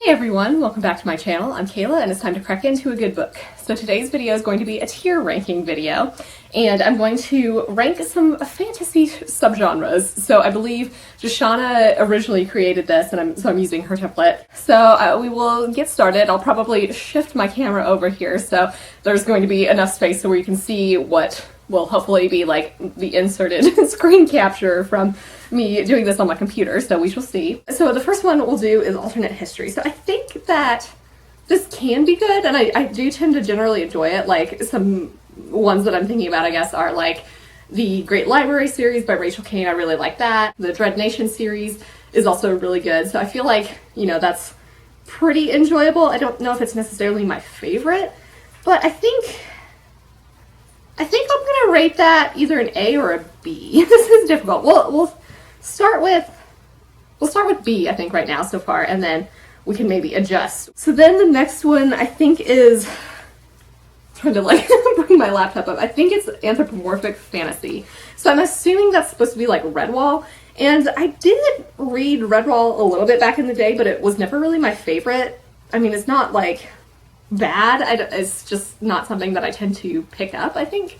Hey everyone, welcome back to my channel. I'm Kayla and it's time to crack into a good book. So today's video is going to be a tier ranking video and I'm going to rank some fantasy subgenres. So I believe Justina originally created this and I'm using her template. So we will get started. I'll probably shift my camera over here so there's going to be enough space so where you can see what will hopefully be like the inserted screen capture from me doing this on my computer, so we shall see. So the first one we'll do is alternate history. So I think that this can be good, and I do tend to generally enjoy it. Like some ones that I'm thinking about, I guess, are like the Great Library series by Rachel Caine. I really like that. The Dread Nation series is also really good. So I feel like, you know, that's pretty enjoyable. I don't know if it's necessarily my favorite, but I think I'm gonna rate that either an A or a B. This is difficult. We'll start with B, I think, right now so far, and then we can maybe adjust. So then the next one I think is, trying to like bring my laptop up, I think it's anthropomorphic fantasy. So I'm assuming that's supposed to be like Redwall, and I did read Redwall a little bit back in the day, but it was never really my favorite. I mean, it's not like bad, it's just not something that I tend to pick up, I think.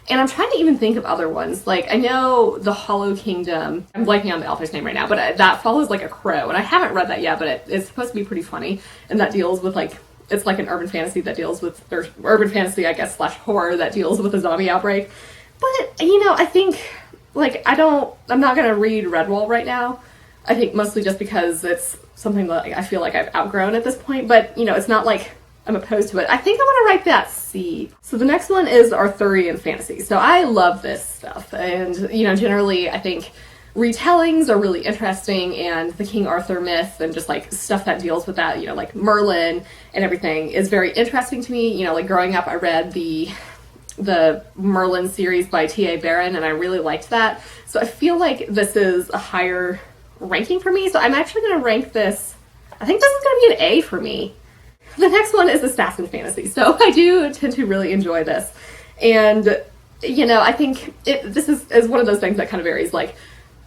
And I'm trying to even think of other ones. Like, I know The Hollow Kingdom, I'm blanking on the author's name right now, but that follows like a crow, and I haven't read that yet, but it's supposed to be pretty funny, and that deals with like, it's like an urban fantasy that deals with, or urban fantasy, I guess, slash horror that deals with a zombie outbreak. But, you know, I think, like, I'm not gonna read Redwall right now. I think mostly just because it's something that I feel like I've outgrown at this point, but, you know, it's not like I'm opposed to it. I think I'm gonna write that C. So the next one is Arthurian fantasy. So I love this stuff, and you know, generally I think retellings are really interesting, and the King Arthur myth and just like stuff that deals with that, you know, like Merlin and everything is very interesting to me. You know, like growing up I read the Merlin series by T.A. Barron and I really liked that. So I feel like this is a higher ranking for me. So I'm actually gonna rank this, I think this is gonna be an A for me. The next one is assassin fantasy. So I do tend to really enjoy this. And, you know, I think this is one of those things that kind of varies. Like,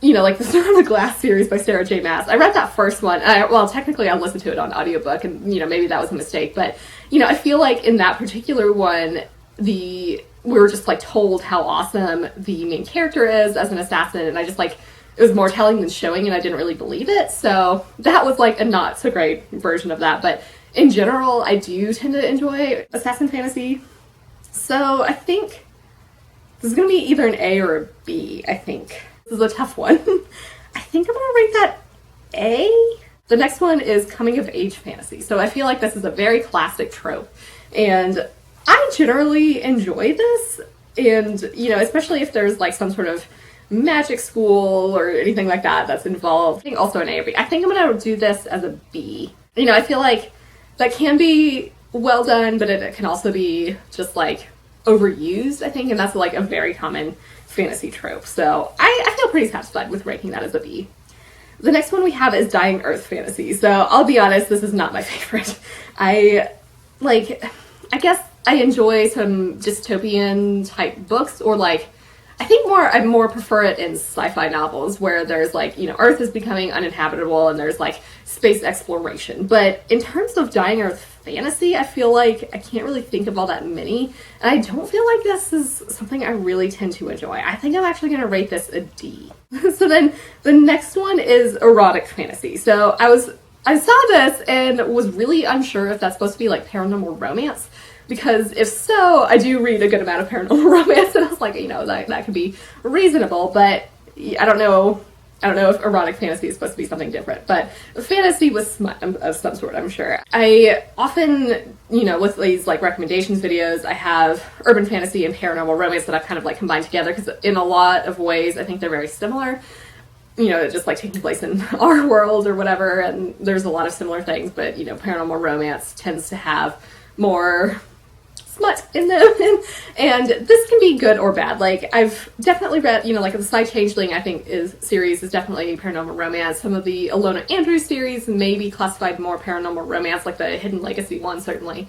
you know, like the Storm of Glass series by Sarah J. Maas. I read that first one. Well, technically I listened to it on audiobook and, you know, maybe that was a mistake. But, you know, I feel like in that particular one, we were just like told how awesome the main character is as an assassin. And I just like, it was more telling than showing and I didn't really believe it. So that was like a not so great version of that. But in general, I do tend to enjoy assassin fantasy. So I think this is going to be either an A or a B, I think. This is a tough one. I think I'm going to rate that A. The next one is coming of age fantasy. So I feel like this is a very classic trope. And I generally enjoy this. And, you know, especially if there's like some sort of magic school or anything like that that's involved. I think also an A or B. I think I'm going to do this as a B. You know, I feel like that can be well done, but it can also be just like overused, I think, and that's like a very common fantasy trope. So I feel pretty satisfied with ranking that as a B. The next one we have is Dying Earth fantasy. So I'll be honest, this is not my favorite. I guess I enjoy some dystopian type books, or like, I more prefer it in sci-fi novels where there's like, you know, Earth is becoming uninhabitable and there's like space exploration. But in terms of Dying Earth fantasy, I feel like I can't really think of all that many. And I don't feel like this is something I really tend to enjoy. I think I'm actually going to rate this a D. So then the next one is erotic fantasy. So I saw this and was really unsure if that's supposed to be like paranormal romance. Because if so, I do read a good amount of paranormal romance, and I was like, you know, that could be reasonable, but I don't know if erotic fantasy is supposed to be something different, but fantasy with smut of some sort, I'm sure. I often, you know, with these like recommendations videos, I have urban fantasy and paranormal romance that I've kind of like combined together, because in a lot of ways, I think they're very similar. You know, just like taking place in our world or whatever, and there's a lot of similar things, but, you know, paranormal romance tends to have more smut in them, and this can be good or bad. Like, I've definitely read, you know, like the Psy-Changeling, I think series is definitely paranormal romance. Some of the Ilona Andrews series may be classified more paranormal romance, like the Hidden Legacy one, certainly.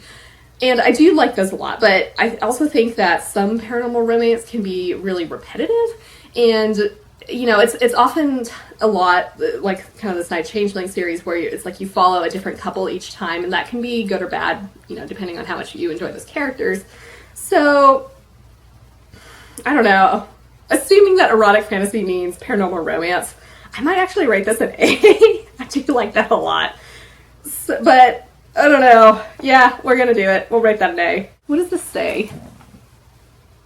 And I do like those a lot, but I also think that some paranormal romance can be really repetitive, and you know, it's often a lot like kind of this Psy-Changeling series where it's like you follow a different couple each time, and that can be good or bad, you know, depending on how much you enjoy those characters. So, I don't know. Assuming that erotic fantasy means paranormal romance, I might actually rate this an A. I do like that a lot. So, but, I don't know. Yeah, we're gonna do it. We'll rate that an A. What does this say?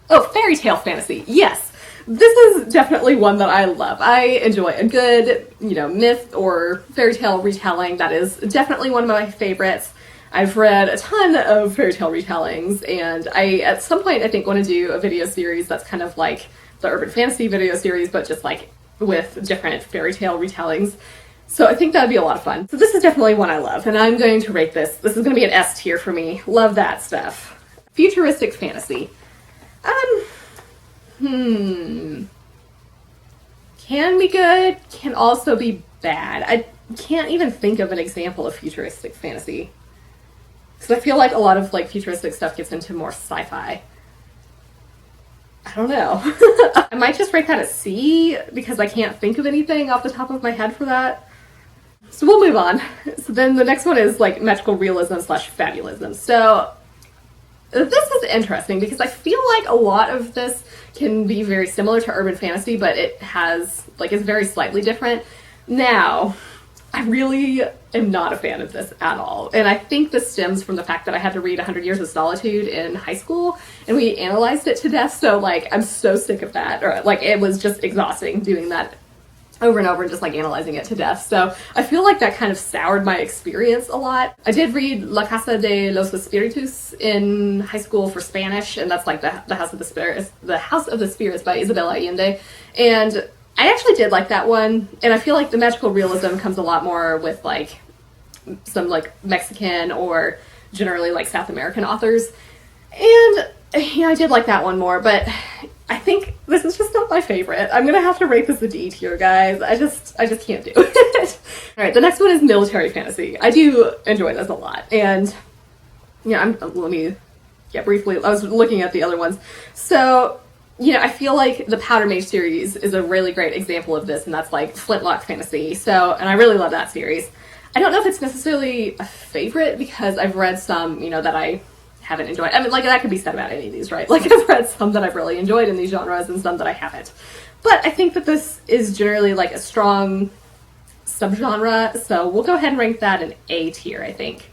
Oh, fairy tale fantasy. Yes. This is definitely one that I love. I enjoy a good, you know, myth or fairy tale retelling. That is definitely one of my favorites. I've read a ton of fairy tale retellings, and I, at some point, I think want to do a video series that's kind of like the urban fantasy video series, but just like with different fairy tale retellings. So I think that'd be a lot of fun. So this is definitely one I love, and I'm going to rate this. This is going to be an S tier for me. Love that stuff. Futuristic fantasy. Can be good, can also be bad. I can't even think of an example of futuristic fantasy. Because I feel like a lot of like futuristic stuff gets into more sci-fi. I don't know. I might just rate that a C because I can't think of anything off the top of my head for that. So we'll move on. So then the next one is like magical realism / fabulism. So this is interesting because I feel like a lot of this can be very similar to urban fantasy, but it has, like, it's very slightly different. Now, I really am not a fan of this at all. And I think this stems from the fact that I had to read 100 Years of Solitude in high school, and we analyzed it to death, so, like, I'm so sick of that. Or, like, it was just exhausting doing that over and over and just like analyzing it to death. So I feel like that kind of soured my experience a lot. I did read La Casa de los Espiritus in high school for Spanish, and that's like the House of the Spirits by Isabel Allende. And I actually did like that one, and I feel like the magical realism comes a lot more with like some like Mexican or generally like South American authors. And yeah, I did like that one more, but I think this is just not my favorite. I'm gonna have to rate this a D tier, guys. I just can't do it. All right, the next one is military fantasy. I do enjoy this a lot, and yeah, briefly. I was looking at the other ones. So, you know, I feel like the Powder Mage series is a really great example of this, and that's like Flintlock fantasy. So, and I really love that series. I don't know if it's necessarily a favorite because I've read some, you know, that I haven't enjoyed. I mean, like, that could be said about any of these, right? Like, I've read some that I've really enjoyed in these genres and some that I haven't. But I think that this is generally, like, a strong subgenre, so we'll go ahead and rank that an A tier, I think.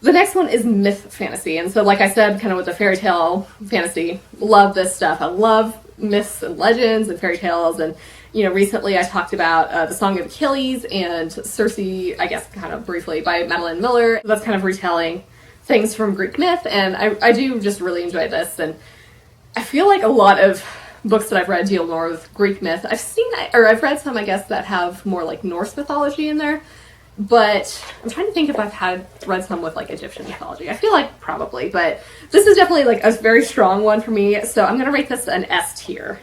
The next one is myth fantasy, and so, like I said, kind of with the fairy tale fantasy, love this stuff. I love myths and legends and fairy tales, and, you know, recently I talked about The Song of Achilles and Circe, I guess, kind of briefly, by Madeline Miller. That's kind of retelling things from Greek myth, and I do just really enjoy this, and I feel like a lot of books that I've read deal more with Greek myth. I've read some, I guess, that have more like Norse mythology in there, but I'm trying to think if I've read some with like Egyptian mythology. I feel like probably, but this is definitely like a very strong one for me, so I'm gonna rate this an S tier.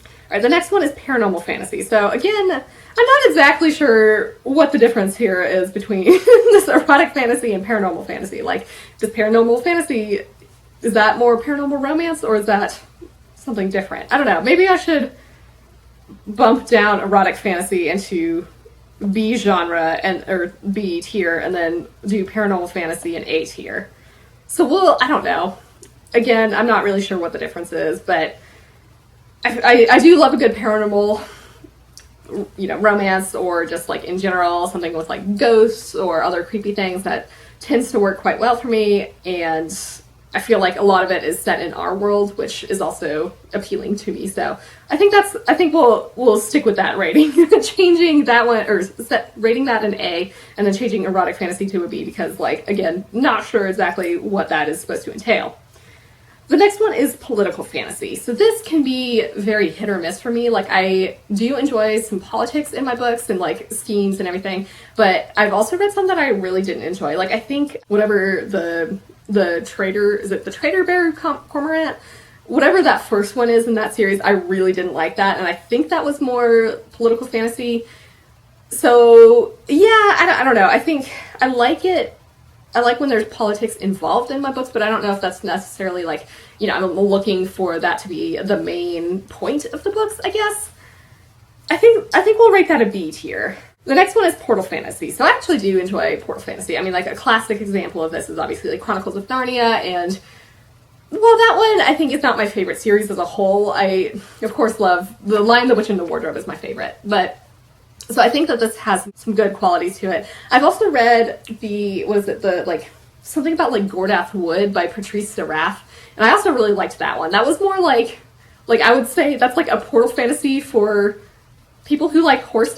All right, the next one is paranormal fantasy. So again, I'm not exactly sure what the difference here is between this erotic fantasy and paranormal fantasy. Like, does paranormal fantasy, is that more paranormal romance, or is that something different? I don't know. Maybe I should bump down erotic fantasy into B genre or B tier, and then do paranormal fantasy in A tier. So I don't know. Again, I'm not really sure what the difference is, but I do love a good paranormal, you know, romance, or just like in general something with like ghosts or other creepy things. That tends to work quite well for me, and I feel like a lot of it is set in our world, which is also appealing to me. So I think we'll stick with that rating. Changing that one, or rating that an A, and then changing erotic fantasy to a B, because, like, again, not sure exactly what that is supposed to entail. The next one is political fantasy. So this can be very hit or miss for me. Like, I do enjoy some politics in my books and like schemes and everything, but I've also read some that I really didn't enjoy. Like, I think whatever the Traitor, is it the Traitor Bear Cormorant? Whatever that first one is in that series, I really didn't like that, and I think that was more political fantasy. So yeah, I don't know. I think I like it I like when there's politics involved in my books, but I don't know if that's necessarily like, you know, I'm looking for that to be the main point of the books, I guess. I think we'll rate that a B tier. The next one is Portal Fantasy. So I actually do enjoy Portal Fantasy. I mean, like, a classic example of this is obviously like Chronicles of Narnia, and well, that one I think is not my favorite series as a whole. I, of course, love The Lion, the Witch, and the Wardrobe is my favorite, but so I think that this has some good qualities to it. I've also read something about like Gordath Wood by Patrice Sarath, and I also really liked that one. That was more like I would say that's like a Portal Fantasy for people who like horses.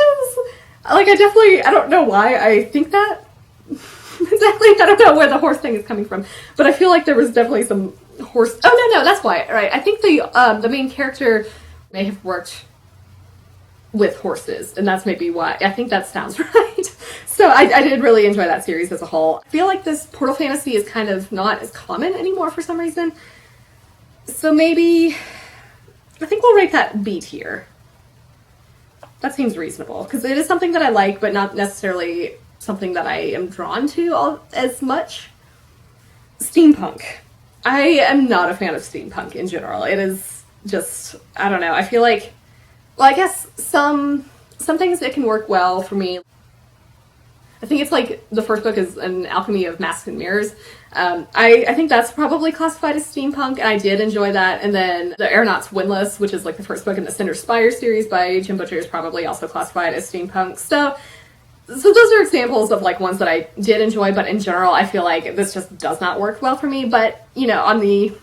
Like, I don't know why I think that. Exactly, I don't know where the horse thing is coming from, but I feel like there was definitely some horse. Oh no, that's why. Right, I think the main character may have worked with horses, and that's maybe why. I think that sounds right. So I did really enjoy that series as a whole. I feel like this Portal Fantasy is kind of not as common anymore for some reason. So maybe I think we'll rate that B tier. That seems reasonable, because it is something that I like, but not necessarily something that I am drawn to as much. Steampunk. I am not a fan of steampunk in general. It is just, I don't know, I feel like, well, I guess some things that can work well for me. I think it's like the first book is An Alchemy of Masks and Mirrors. I think that's probably classified as steampunk, and I did enjoy that. And then The Aeronaut's Windlass, which is like the first book in the Cinder Spire series by Jim Butcher, is probably also classified as steampunk. So those are examples of like ones that I did enjoy, but in general I feel like this just does not work well for me. But, you know, on the,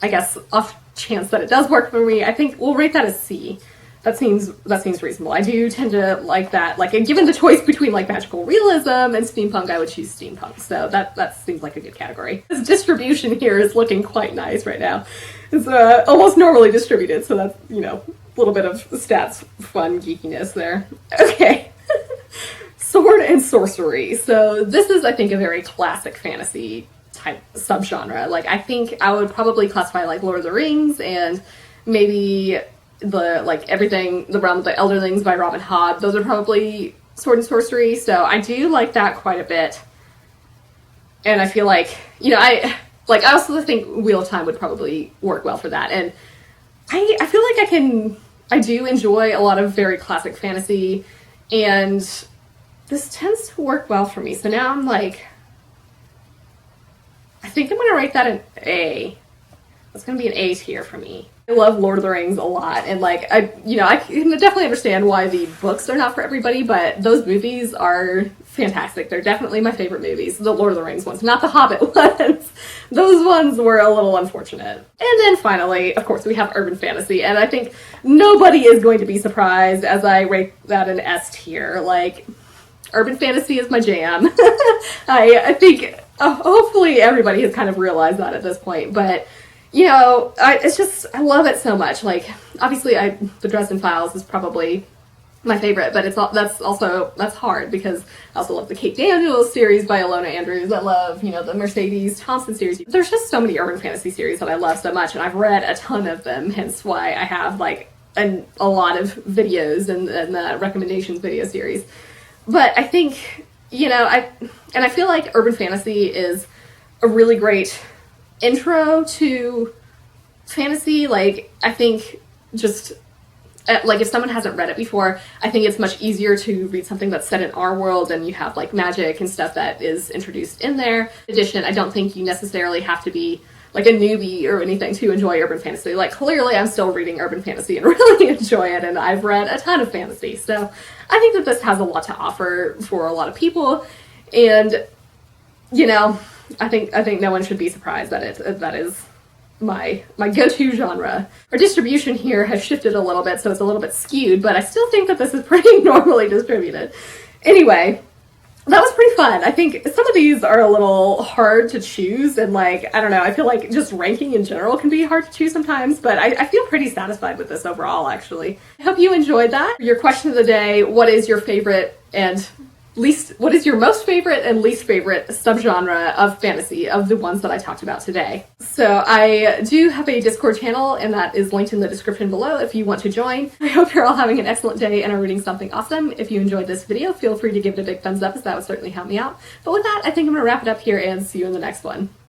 I guess, off chance that it does work for me, I think we'll rate that as C. That seems reasonable. I do tend to like that. Like, given the choice between like magical realism and steampunk, I would choose steampunk. So that seems like a good category. This distribution here is looking quite nice right now. It's almost normally distributed, so that's, you know, a little bit of stats fun geekiness there. Okay. Sword and sorcery. So this is, I think, a very classic fantasy type subgenre. Like, I think I would probably classify like Lord of the Rings and maybe the like everything, the Realm of the Elderlings by Robin Hobb. Those are probably sword and sorcery. So I do like that quite a bit. And I feel like, you know, I also think Wheel of Time would probably work well for that. And I feel like I do enjoy a lot of very classic fantasy, and this tends to work well for me. So now I'm like, I think I'm going to rate that an A. That's going to be an A tier for me. I love Lord of the Rings a lot, and like, I can definitely understand why the books are not for everybody, but those movies are fantastic. They're definitely my favorite movies. The Lord of the Rings ones, not the Hobbit ones. Those ones were a little unfortunate. And then finally, of course, we have urban fantasy, and I think nobody is going to be surprised as I rate that an S tier. Like, urban fantasy is my jam. I think hopefully everybody has kind of realized that at this point, but you know, I love it so much. Like, obviously the Dresden Files is probably my favorite, but that's hard because I also love the Kate Daniels series by Ilona Andrews. I love, you know, the Mercedes Thompson series. There's just so many urban fantasy series that I love so much, and I've read a ton of them, hence why I have like a lot of videos and the recommendations video series. But I think, you know, I feel like urban fantasy is a really great intro to fantasy. Like, I think just like if someone hasn't read it before, I think it's much easier to read something that's set in our world and you have like magic and stuff that is introduced in there. In addition, I don't think you necessarily have to be like a newbie or anything to enjoy urban fantasy. Like, clearly I'm still reading urban fantasy and really enjoy it, and I've read a ton of fantasy. So I think that this has a lot to offer for a lot of people, and you know, I think no one should be surprised that that is my go-to genre. Our distribution here has shifted a little bit, so it's a little bit skewed, but I still think that this is pretty normally distributed. Anyway, that was pretty fun. I think some of these are a little hard to choose, and like, I don't know, I feel like just ranking in general can be hard to choose sometimes, but I feel pretty satisfied with this overall, actually. I hope you enjoyed that. Your question of the day: what is your favorite and what is your most favorite and least favorite subgenre of fantasy of the ones that I talked about today. So I do have a Discord channel, and that is linked in the description below if you want to join. I hope you're all having an excellent day and are reading something awesome. If you enjoyed this video, feel free to give it a big thumbs up, as that would certainly help me out. But with that, I think I'm gonna wrap it up here and see you in the next one.